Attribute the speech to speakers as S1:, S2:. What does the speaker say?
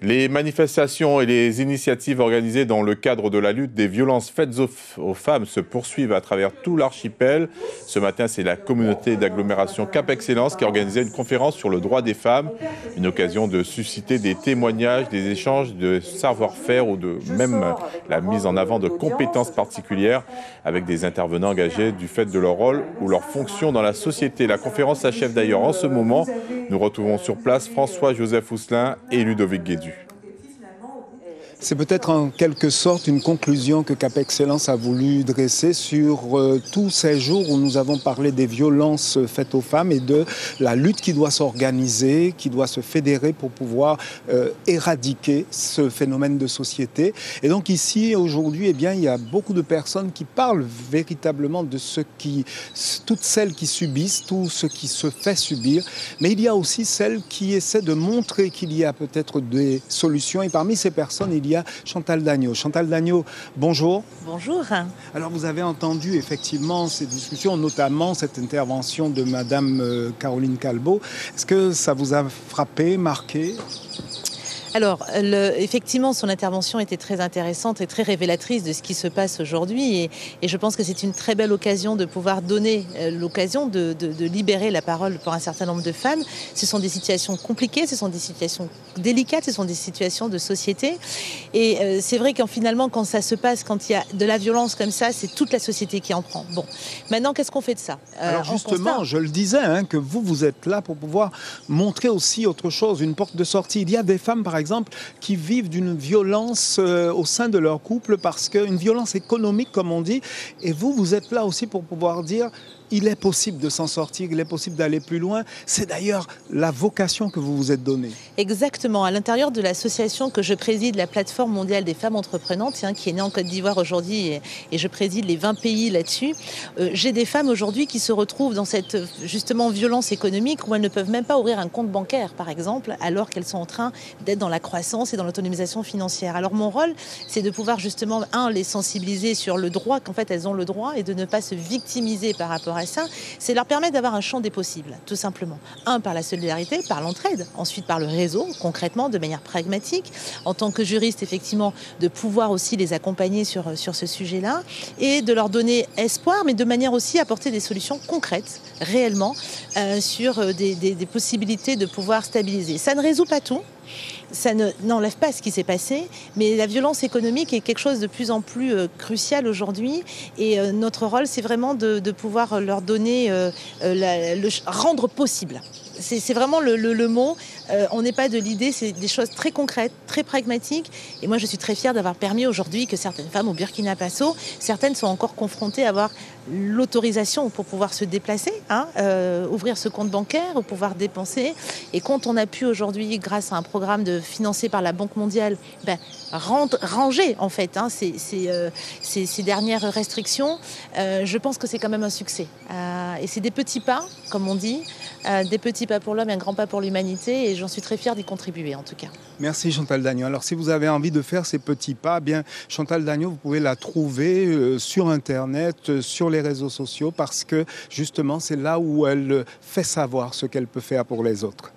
S1: Les manifestations et les initiatives organisées dans le cadre de la lutte des violences faites aux femmes se poursuivent à travers tout l'archipel. Ce matin, c'est la communauté d'agglomération Cap Excellence qui a organisé une conférence sur le droit des femmes. Une occasion de susciter des témoignages, des échanges de savoir-faire ou de même la mise en avant de compétences particulières avec des intervenants engagés du fait de leur rôle ou leur fonction dans la société. La conférence s'achève d'ailleurs en ce moment. Nous retrouvons sur place François-Joseph Housselin et Ludovic Guédu.
S2: C'est peut-être en quelque sorte une conclusion que Cap Excellence a voulu dresser sur tous ces jours où nous avons parlé des violences faites aux femmes et de la lutte qui doit s'organiser, qui doit se fédérer pour pouvoir éradiquer ce phénomène de société. Et donc ici, aujourd'hui, eh bien, il y a beaucoup de personnes qui parlent véritablement de toutes celles qui subissent, tout ce qui se fait subir. Mais il y a aussi celles qui essaient de montrer qu'il y a peut-être des solutions. Et parmi ces personnes, il y a Chantal Dagneau. Chantal Dagneau, bonjour.
S3: Bonjour.
S2: Alors vous avez entendu effectivement ces discussions, notamment cette intervention de Madame Caroline Calbeau. Est-ce que ça vous a frappé, marqué ?
S3: Alors, effectivement, son intervention était très intéressante et très révélatrice de ce qui se passe aujourd'hui. Et je pense que c'est une très belle occasion de pouvoir donner l'occasion de libérer la parole pour un certain nombre de femmes. Ce sont des situations compliquées, ce sont des situations délicates, ce sont des situations de société. Et c'est vrai qu'en finalement, quand ça se passe, quand il y a de la violence comme ça, c'est toute la société qui en prend. Bon, maintenant, qu'est-ce qu'on fait de ça ?
S2: Alors justement, je le disais, que vous êtes là pour pouvoir montrer aussi autre chose, une porte de sortie. Il y a des femmes, par exemple, qui vivent d'une violence au sein de leur couple, parce qu'une violence économique, comme on dit, et vous êtes là aussi pour pouvoir dire il est possible de s'en sortir, il est possible d'aller plus loin. C'est d'ailleurs la vocation que vous vous êtes donnée.
S3: Exactement. À l'intérieur de l'association que je préside, la plateforme mondiale des femmes entreprenantes, qui est née en Côte d'Ivoire aujourd'hui, et je préside les 20 pays là-dessus, j'ai des femmes aujourd'hui qui se retrouvent dans cette justement violence économique où elles ne peuvent même pas ouvrir un compte bancaire, par exemple, alors qu'elles sont en train d'être dans la croissance et dans l'autonomisation financière. Alors mon rôle, c'est de pouvoir justement, les sensibiliser sur le droit, qu'en fait elles ont le droit, et de ne pas se victimiser par rapport à ça, c'est leur permettre d'avoir un champ des possibles, tout simplement. Par la solidarité, par l'entraide, ensuite par le réseau, concrètement, de manière pragmatique, en tant que juriste, effectivement, de pouvoir aussi les accompagner sur ce sujet-là, et de leur donner espoir, mais de manière aussi à apporter des solutions concrètes, réellement, sur des possibilités de pouvoir stabiliser. Ça ne résout pas tout. Ça n'enlève pas ce qui s'est passé, mais la violence économique est quelque chose de plus en plus crucial aujourd'hui. Et notre rôle, c'est vraiment de pouvoir leur donner, rendre possible. C'est vraiment le mot. On n'est pas de l'idée, c'est des choses très concrètes, très pragmatiques. Et moi, je suis très fière d'avoir permis aujourd'hui que certaines femmes au Burkina Faso, certaines sont encore confrontées à avoir l'autorisation pour pouvoir se déplacer, ouvrir ce compte bancaire, ou pouvoir dépenser. Et quand on a pu aujourd'hui, grâce à un programme financé par la Banque mondiale, ranger en fait ces dernières restrictions, je pense que c'est quand même un succès. Et c'est des petits pas, comme on dit, des petits pas pour l'homme et un grand pas pour l'humanité, et j'en suis très fière d'y contribuer en tout cas.
S2: Merci Chantal Dagneau. Alors si vous avez envie de faire ces petits pas, Chantal Dagneau, vous pouvez la trouver sur Internet, sur les réseaux sociaux, parce que justement c'est là où elle fait savoir ce qu'elle peut faire pour les autres.